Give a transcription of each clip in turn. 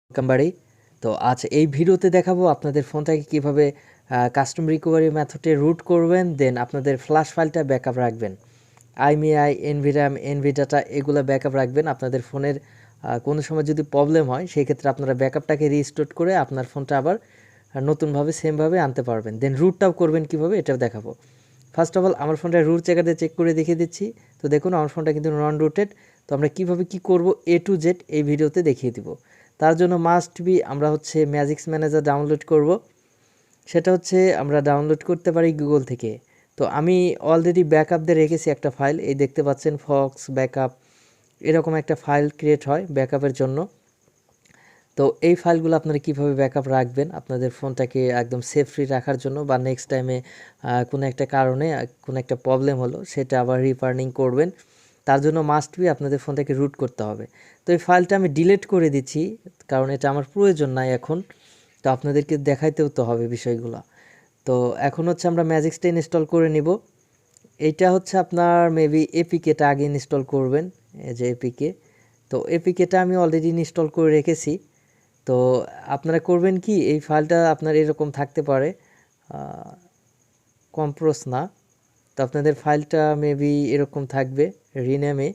Welcome বাড়ি। তো আজ এই ভিডিওতে দেখাবো আপনাদের ফোনটাকে কিভাবে কাস্টম রিকভারি মেথডে রুট করবেন, দেন আপনাদের ফ্ল্যাশ ফাইলটা ব্যাকআপ রাখবেন। আইমিআই, এনভিরাম, এনভিডাটা এগুলো ব্যাকআপ রাখবেন। আপনাদের ফোনের কোনো সময় যদি প্রবলেম হয় সেই ক্ষেত্রে আপনারা ব্যাকআপটাকে রিস্টোর করে আপনার ফোনটা আবার নতুনভাবে সেমভাবে আনতে পারবেন। দেন রুটটাও করবেন কীভাবে এটাও দেখাবো। ফার্স্ট অফ অল আমার ফোনটা রুট চেকার দিয়ে চেক করে দেখিয়ে দিচ্ছি। তো দেখুন আমার ফোনটা কিন্তু নন রুটেড। তো আমরা কীভাবে কী করব A to Z এই ভিডিওতে দেখিয়ে দিব। তার জন্য মাস্ট বি আমরা ম্যাজিক্স ম্যানেজার ডাউনলোড করব। সেটা আমরা ডাউনলোড করতে পারি গুগল থেকে। তো আমি অলরেডি ব্যাকআপ দিয়ে রেখেছি একটা ফাইল, এই দেখতে পাচ্ছেন ফক্স ব্যাকআপ, এরকম একটা ফাইল ক্রিয়েট হয় ব্যাকআপের জন্য। তো এই ফাইলগুলো আপনারা কীভাবে ব্যাকআপ রাখবেন আপনাদের ফোনটাকে একদম সেফ ফ্রি রাখার জন্য, বা নেক্সট টাইমে কোনো একটা কারণে কোনো একটা প্রবলেম হলো সেটা আবার রিপার্নিং করবেন, তার জন্য মাস্ট বি আপনাদের ফোনটাকে রুট করতে হবে। তো এই ফাইলটা আমি ডিলিট করে দিচ্ছি, কারণ এটা আমার প্রয়োজন নাই এখন। তো আপনাদেরকে দেখাইতেও তো হবে বিষয়গুলো। তো এখন আমরা ম্যাজিক্সটা ইনস্টল করে নিব। এইটা আপনার মেবি এপিকেটা আগে ইনস্টল করবেন, এই যে এপিকে। তো এপিকেটা আমি অলরেডি ইনস্টল করে রেখেছি। তো আপনারা করবেন কি, এই ফাইলটা আপনার এরকম থাকতে পারে, কম্প্রোস না। তো আপনাদের ফাইলটা মেবি এরকম থাকবে রিনেমে।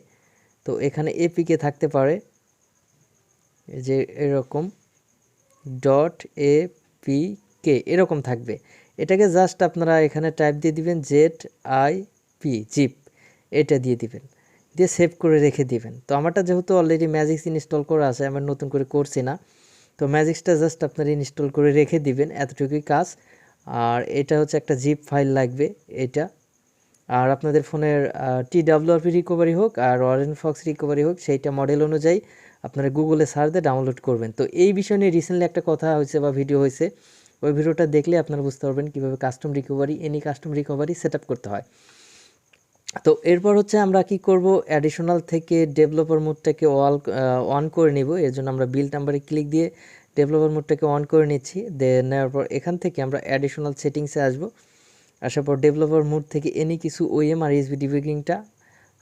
তো এখানে এপিকে থাকতে পারে, যে এরকম .apk এরকম থাকবে। এটাকে জাস্ট আপনারা এখানে টাইপ দিয়ে দিবেন ZIP জিপ, এটা দিয়ে দিবেন, দিয়ে সেভ করে রেখে দিবেন। তো আমারটা যেহেতু অলরেডি ম্যাজিক্স ইনস্টল করা আছে, আমার নতুন করে করছি না। তো ম্যাজিক্সটা জাস্ট আপনারা ইনস্টল করে রেখে দিবেন, এতটুকুই কাজ। আর এটা একটা জিপ ফাইল লাগবে এটা। আর আপনাদের ফোনের TWRP রিকভারি হোক আর ওয়ারেন ফক্স রিকভারি হোক, সেইটা মডেল অনুযায়ী আপনারা গুগলে সার্চ দিয়ে ডাউনলোড করবেন। তো এই বিষয় নিয়ে রিসেন্টলি একটা কথা হয়েছে বা ভিডিও হয়েছে, ওই ভিডিওটা দেখলে আপনারা বুঝতে পারবেন কীভাবে custom recovery, any custom recovery set up করতে হয়। তো এরপর আমরা কি করব, অ্যাডিশনাল থেকে ডেভেলপার মোডটাকে অন করে নিব। এর জন্য আমরা বিল্ড নাম্বারে ক্লিক দিয়ে ডেভেলপার মোডটাকে অন করে নিচ্ছি। দেন নেওয়ার পর এখান থেকে আমরা অ্যাডিশনাল সেটিংসে আসব। আসার পর ডেভেলপার মোড থেকে এনি কিছু ওএম আর ইউএসবি ডিবাগিংটা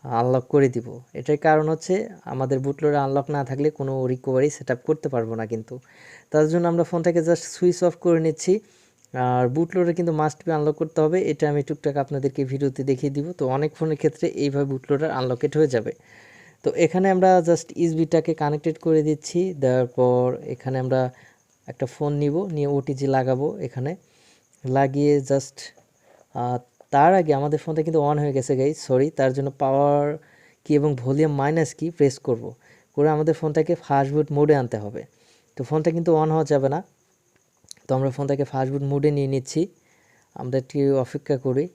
আনলক করে দিব। এটার কারণ আমাদের বুটলোডার আনলক না থাকলে কোনো রিকভারি সেট আপ করতে পারবো না কিন্তু। তার জন্য আমরা ফোনটাকে জাস্ট সুইচ অফ করে নিচ্ছি। আর বুটলোডার কিন্তু মাস্ট বি আনলক করতে হবে, এটা আমি টুকটাক আপনাদেরকে ভিডিওতে দেখিয়ে দিব। তো অনেক ফোনের ক্ষেত্রে এইভাবে বুটলোডার আনলকেট হয়ে যাবে। তো এখানে আমরা জাস্ট ইউএসবিটাকে কানেক্টেড করে দিচ্ছি। দেওয়ার পর এখানে আমরা একটা ফোন নিয়ে ওটিজি লাগাবো। এখানে লাগিয়ে জাস্ট তার আগে আমাদের ফোনটা কিন্তু অন হয়ে গেছে গাইস, সরি। তার জন্য পাওয়ার কি এবং ভলিউম মাইনাস কি প্রেস করব, করে আমাদের ফোনটাকে ফাস্ট বুট মোডে আনতে হবে। তো ফোনটা কিন্তু অন হওয়া যাবে না। তো আমরা ফোনটাকে ফাস্ট বুট মোডে নিয়ে নিচ্ছি, আমরা একটু অপেক্ষা করি।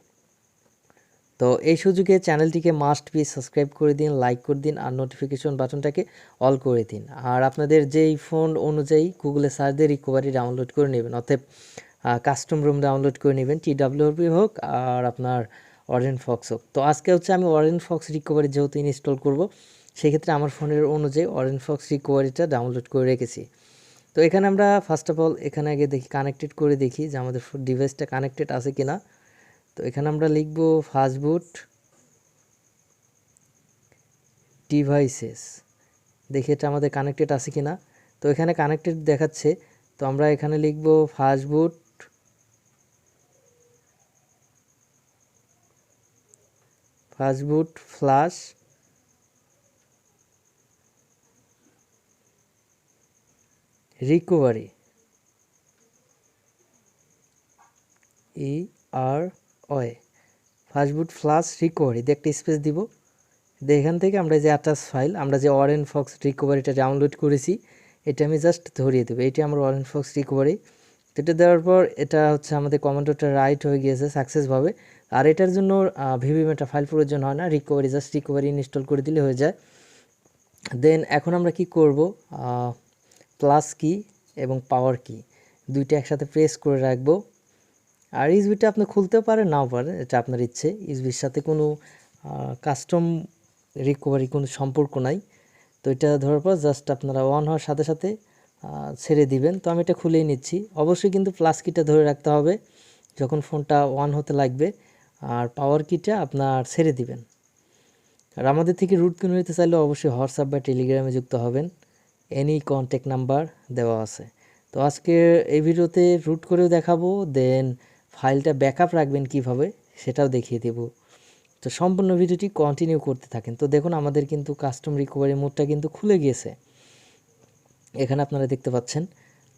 তো এই সুযোগে চ্যানেলটিকে মাস্ট বি সাবস্ক্রাইব করে দিন, লাইক করে দিন, আর নোটিফিকেশন বাটনটাকে অল করে দিন। আর আপনাদের যেই ফোন অনুযায়ী গুগলে সার্চ দিয়ে রিকভারি ডাউনলোড করে নেবেন, অতএব কাস্টম রুম ডাউনলোড করে নেবেন, TWRP হোক আর আপনার ওয়ারেন ফক্স হোক। তো আজকে আমি ওয়ারেন ফক্স রিকভারি যেহেতু ইনস্টল করব, সেক্ষেত্রে আমার ফোনের অনুযায়ী ওয়ারেন ফক্স রিকভারিটা ডাউনলোড করে রেখেছি। তো এখানে আমরা ফার্স্ট অফ অল এখানে আগে দেখি, কানেক্টেড করে দেখি যে আমাদের ডিভাইসটা কানেক্টেড আছে কিনা। তো এখানে আমরা লিখব ফাস্টবুট ডিভাইসেস, দেখি এটা আমাদের কানেক্টেড আছে কিনা। তো এখানে কানেক্টেড দেখাচ্ছে। তো আমরা এখানে লিখব fastboot flash recovery, EROY, fastboot flash recovery দিয়ে একটা স্পেস দিব। এখান থেকে আমরা যে অ্যাটাচ ফাইল, আমরা যে ওয়ারেন ফক্স রিকভারিটা ডাউনলোড করেছি, এটা আমি জাস্ট ধরিয়ে দেবো। এটি আমার ওয়ারেন ফক্স রিকভারি। এটা দেওয়ার পর এটা আমাদের কমান্ডোটা রাইট হয়ে গিয়েছে সাকসেসভাবে। আর এটার জন্য ভিভিএম একটা ফাইল প্রয়োজন হয় না, জাস্ট রিকভারি ইনস্টল করে দিলে হয়ে যায়। দেন এখন আমরা কি করব, প্লাস কি এবং পাওয়ার কি দুইটা একসাথে প্রেস করে রাখবো। আর ইউএসবিটা আপনি খুলতেও পারেন, নাও পারেন, এটা আপনার ইচ্ছে। ইউএসবির সাথে কোনো কাস্টম রিকভারি কোনো সম্পর্ক নাই। তো এটা ধরার পর জাস্ট আপনারা অন হওয়ার সাথে সাথে ছেড়ে দিবেন। তো আমি এটা খুলেই নিচ্ছি। অবশ্যই কিন্তু প্লাস কিটা ধরে রাখতে হবে যখন ফোনটা অন হতে লাগবে, আর পাওয়ার কিটা আপনার ছেড়ে দিবেন। আর আমাদের থেকে রুট কিনে নিতে চাইলে অবশ্যই হোয়াটসঅ্যাপ বা টেলিগ্রামে যুক্ত হবেন। এনি কন্ট্যাক্ট নাম্বার দেওয়া আছে। তো আজকে এই ভিডিওতে রুট করেও দেখাবো, দেন ফাইলটা ব্যাকআপ রাখবেন কিভাবে সেটাও দেখিয়ে দেব। তো সম্পূর্ণ ভিডিওটি কন্টিনিউ করতে থাকেন। তো দেখুন আমাদের কিন্তু কাস্টম রিকভারি মোডটা কিন্তু খুলে গিয়েছে, এখানে আপনারা দেখতে পাচ্ছেন।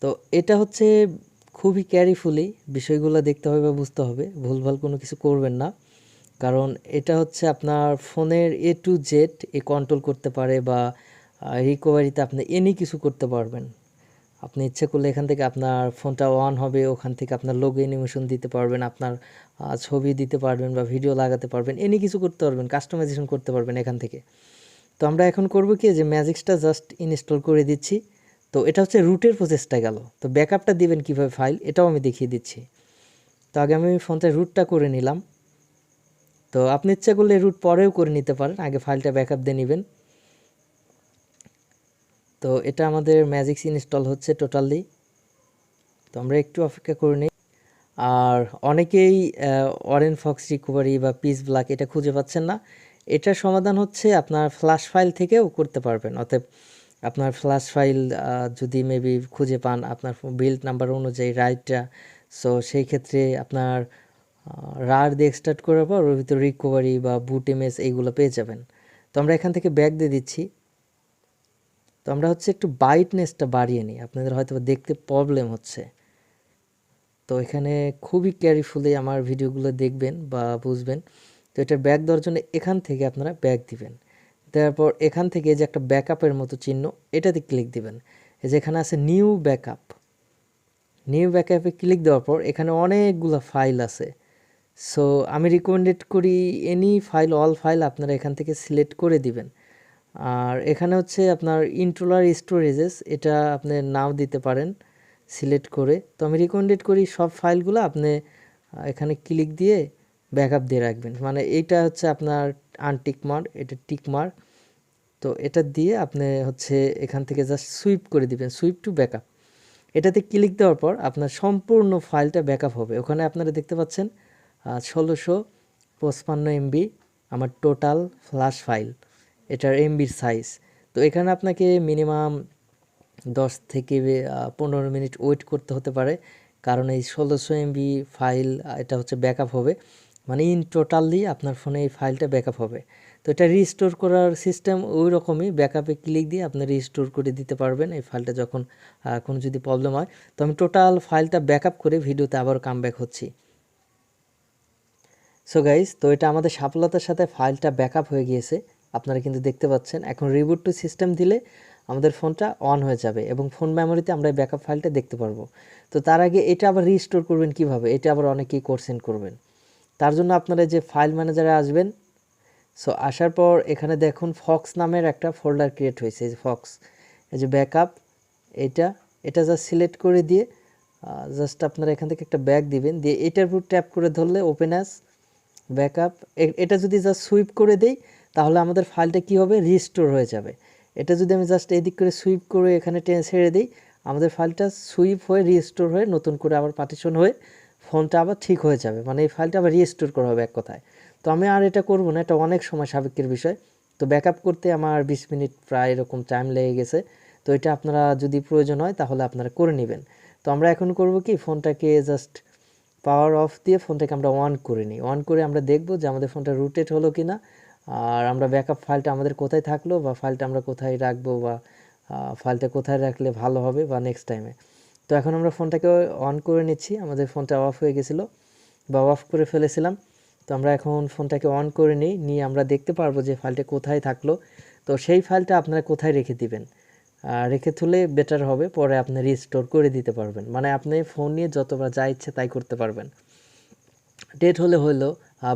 তো এটা হচ্ছে খুবই কেয়ারফুলি বিষয়গুলো দেখতে হবে বা বুঝতে হবে, ভুলভাল কোনো কিছু করবেন না, কারণ এটা হচ্ছে আপনার ফোনের A to Z A control করতে পারে বা রিকভারিতে আপনি এনি কিছু করতে পারবেন। আপনি ইচ্ছে করলে এখান থেকে আপনার ফোনটা অন হবে, ওখান থেকে আপনার লোগো অ্যানিমেশন দিতে পারবেন, আপনার ছবি দিতে পারবেন বা ভিডিও লাগাতে পারবেন, এনি কিছু করতে পারবেন, কাস্টমাইজেশন করতে পারবেন এখান থেকে। তো আমরা এখন করব কি, যে ম্যাজিক্সটা জাস্ট ইনস্টল করে দিচ্ছি। তো এটা হচ্ছে রুটের প্রসেসটা গেল। তো ব্যাকআপটা দিবেন কীভাবে ফাইল, এটাও আমি দেখিয়ে দিচ্ছি। তো আগে আমি ফোনটা রুটটা করে নিলাম। তো আপনি ইচ্ছা করলে রুট পরেও করে নিতে পারেন, আগে ফাইলটা ব্যাকআপ দিয়ে নেবেন। তো এটা আমাদের ম্যাজিক্স ইনস্টল হচ্ছে টোটালি। তো আমরা একটু অপেক্ষা করে নিই। আর অনেকেই অরেঞ্জ ফক্স রিকভারি বা পিস ব্ল্যাক এটা খুঁজে পাচ্ছেন না, এটার সমাধান হচ্ছে আপনার ফ্ল্যাশ ফাইল থেকেও করতে পারবেন। অতএব আপনার ফ্ল্যাশ ফাইল যদি মেবি খুঁজে পান আপনার বিল্ড নাম্বার অনুযায়ী রাইটটা, সো সেই ক্ষেত্রে আপনার রার দিয়ে এক্সট্রাক্ট করার পর ওর ভিতরে রিকভারি বা বুট ইমেজ এইগুলো পেয়ে যাবেন। তো আমরা এখান থেকে ব্যাক দিয়ে দিচ্ছি। তো আমরা হচ্ছে একটু ব্রাইটনেসটা বাড়িয়ে নিই, আপনাদের হয়তো দেখতে প্রবলেম হচ্ছে। তো এখানে খুবই কেয়ারফুলি আমার ভিডিওগুলো দেখবেন বা বুঝবেন। তো এটা ব্যাক দেওয়ার জন্য এখান থেকে আপনারা ব্যাক দিবেন, দেওয়ার পর এখান থেকে যে একটা ব্যাকআপের মতো চিহ্ন এটাতে ক্লিক দিবেন। এই যে এখানে আছে নিউ ব্যাকআপ, নিউ ব্যাকআপে ক্লিক দেওয়ার পর এখানে অনেকগুলো ফাইল আছে। সো আমি রিকমেন্ডেড করি এনি ফাইল, অল ফাইল আপনারা এখান থেকে সিলেক্ট করে দিবেন। আর এখানে হচ্ছে আপনার ইন্ট্রোলার স্টোরেজেস, এটা আপনি নাও দিতে পারেন সিলেক্ট করে। তো আমি রিকমেন্ডেড করি সব ফাইলগুলো আপনি এখানে ক্লিক দিয়ে ব্যাকআপ দিয়ে রাখবেন। মানে এইটা হচ্ছে আপনার আনটিক মার্ক, এটা টিক মার্ক। তো এটা দিয়ে আপনি হচ্ছে এখান থেকে জাস্ট সুইপ করে দিবেন, সুইপ টু ব্যাকআপ। এটাতে ক্লিক দেওয়ার পর আপনার সম্পূর্ণ ফাইলটা ব্যাকআপ হবে। ওখানে আপনারা দেখতে পাচ্ছেন 1655 MB আমার টোটাল ফ্ল্যাশ ফাইল, এটার এমবির সাইজ। তো এখানে আপনাকে মিনিমাম 10 থেকে 15 মিনিট ওয়েট করতে হতে পারে, কারণ এই 1600 MB ফাইল এটা হচ্ছে ব্যাকআপ হবে, মানে ইন টোটালি আপনার ফোনে এই ফাইলটা ব্যাকআপ হবে। তো এটা রিস্টোর করার সিস্টেম ওই রকমই, ব্যাকআপে ক্লিক দিয়ে আপনি রিস্টোর করে দিতে পারবেন এই ফাইলটা যখন কোনো যদি প্রবলেম হয়। তো আমি টোটাল ফাইলটা ব্যাকআপ করে ভিডিওতে আবার কামব্যাক হচ্ছি। সো গাইজ, তো এটা আমাদের সফলতার সাথে ফাইলটা ব্যাকআপ হয়ে গিয়েছে, আপনারা কিন্তু দেখতে পাচ্ছেন। এখন রিবুট টু সিস্টেম দিলে আমাদের ফোনটা অন হয়ে যাবে এবং ফোন মেমোরিতে আমরা ব্যাকআপ ফাইলটা দেখতে পারবো। তো তার আগে এটা আবার রিস্টোর করবেন কিভাবে, এটা আবার অনেকেই কোশ্চেন করবেন। তার জন্য আপনারা যে ফাইল ম্যানেজারে আসবেন, সো আসার পর এখানে দেখুন ফক্স নামের একটা ফোল্ডার ক্রিয়েট হয়েছে, এই যে ফক্স, এই যে ব্যাকআপ, এটা এটা জাস্ট সিলেক্ট করে দিয়ে জাস্ট আপনারা এখান থেকে একটা ব্যাক দিবেন, দিয়ে এটার উপর ট্যাপ করে ধরলে ওপেন অ্যাজ ব্যাকআপ। এটা যদি জাস্ট সুইপ করে দেই তাহলে আমাদের ফাইলটা কি হবে, রিস্টোর হয়ে যাবে। এটা যদি আমি জাস্ট এদিক করে সুইপ করে এখানে টেনে ছেড়ে দিই, আমাদের ফাইলটা সুইপ হয়ে রিস্টোর হয়ে নতুন করে আবার পার্টিশন হয়ে ফোনটা আবার ঠিক হয়ে যাবে, মানে এই ফাইলটা আবার রিস্টোর করা হবে এক কথায়। তো আমি আর এটা করব না, এটা অনেক সময় সাপেক্ষের বিষয়। তো ব্যাকআপ করতে আমার 20 মিনিট প্রায় এরকম টাইম লেগে গেছে। তো এটা আপনারা যদি প্রয়োজন হয় তাহলে আপনারা করে নেবেন। তো আমরা এখন করব কি, ফোনটাকে জাস্ট পাওয়ার অফ দিয়ে ফোনটাকে আমরা অন করে নিই। অন করে আমরা দেখব যে আমাদের ফোনটা রুটেড হলো কি না, আর আমরা ব্যাকআপ ফাইলটা আমাদের কোথায় থাকলো, বা ফাইলটা আমরা কোথায় রাখবো, বা ফাইলটা কোথায় রাখলে ভালো হবে বা নেক্সট টাইমে। তো এখন আমরা ফোনটাকে অন করে নিচ্ছি, আমাদের ফোনটা অফ হয়ে গেছিলো বা অফ করে ফেলেছিলাম। তো আমরা এখন ফোনটাকে অন করে নিয়ে আমরা দেখতে পারবো যে ফাইলটা কোথায় থাকলো। তো সেই ফাইলটা আপনারা কোথায় রেখে দিবেন, রেখে তুলে বেটার হবে, পরে আপনি রিস্টোর করে দিতে পারবেন। মানে আপনি ফোন নিয়ে যতবার যা ইচ্ছে তাই করতে পারবেন। ডেট হলে হলো,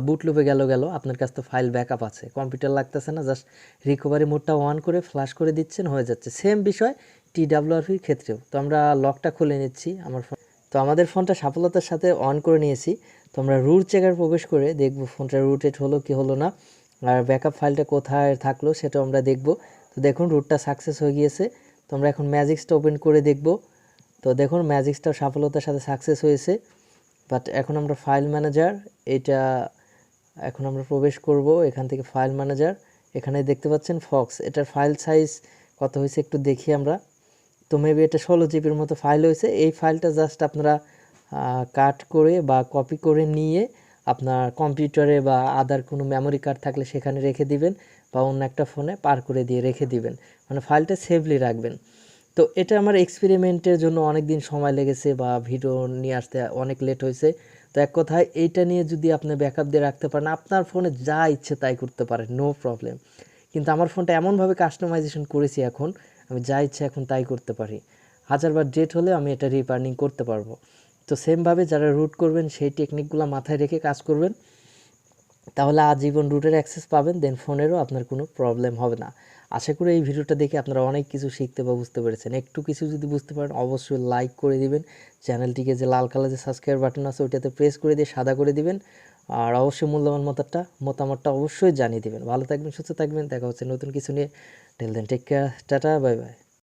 বুটলুপে গেল, আপনার কাছে তো ফাইল ব্যাকআপ আছে, কম্পিউটার লাগতেছে না, জাস্ট রিকভারি মোডটা অন করে ফ্ল্যাশ করে দিচ্ছেন, হয়ে যাচ্ছে। সেম বিষয় TWRPর ক্ষেত্রেও। তো আমরা লকটা খুলে নিচ্ছি আমার ফোন। তো আমাদের ফোনটা সফলতার সাথে অন করে নিয়েছি। তো আমরা রুট চেকার প্রবেশ করে দেখব ফোনটা রুটেড হলো কি হলো না, আর ব্যাকআপ ফাইলটা কোথায় থাকলো সেটাও আমরা দেখব। তো দেখুন রুটটা সাকসেস হয়ে গিয়েছে। তো আমরা এখন ম্যাজিক্সটা ওপেন করে দেখব। তো দেখুন ম্যাজিক্সটা সফলতার সাথে সাকসেস হয়েছে। বাট এখন আমরা ফাইল ম্যানেজার, এটা এখন আমরা প্রবেশ করব এখান থেকে ফাইল ম্যানেজার। এখানে দেখতে পাচ্ছেন ফক্স, এটার ফাইল সাইজ কত হয়েছে একটু দেখি আমরা। তো মেবি এটা 16 জিবির মতো ফাইল হয়েছে। এই ফাইলটা জাস্ট আপনারা কাট করে বা কপি করে নিয়ে আপনার কম্পিউটারে বা আদার কোনো মেমোরি কার্ড থাকলে সেখানে রেখে দিবেন, বা অন্য একটা ফোনে পার করে দিয়ে রেখে দিবেন, মানে ফাইলটা সেভলি রাখবেন। তো এটা আমার এক্সপেরিমেন্টের জন্য অনেক দিন সময় লেগেছে, বা ভিডিও নিয়ে আসতে অনেক লেট হয়েছে। তো এক কথায় এইটা নিয়ে যদি আপনি ব্যাকআপ দিয়ে রাখতে পারেন, আপনার ফোনে যা ইচ্ছে তাই করতে পারেন, নো প্রবলেম। কিন্তু আমার ফোনটা এমনভাবে কাস্টমাইজেশন করেছি এখন, আমি যা ইচ্ছে এখন তাই করতে পারি। হাজারবার ডেট হলে আমি এটা রিবার্নিং করতে পারবো। তো সেমভাবে যারা রুট করবেন সেই টেকনিকগুলো মাথায় রেখে কাজ করবেন, তাহলে আজীবন রুটের অ্যাক্সেস পাবেন, দেন ফোনেরও আপনার কোনো প্রবলেম হবে না। আশা করি এই ভিডিওটা দেখে আপনারা অনেক কিছু শিখতে বা বুঝতে পেরেছেন। একটু কিছু যদি বুঝতে পারেন অবশ্যই লাইক করে দিবেন, চ্যানেলটিকে যে লাল কালার যে সাবস্ক্রাইব বাটন আছে ওইটাতে প্রেস করে দিয়ে সাদা করে দিবেন, আর অবশ্যই মূল্যবান মতামতটা অবশ্যই জানিয়ে দিবেন। ভালো থাকবেন, সুস্থ থাকবেন, দেখা হচ্ছে নতুন কিছু নিয়ে। Till then take care, tata, bye by.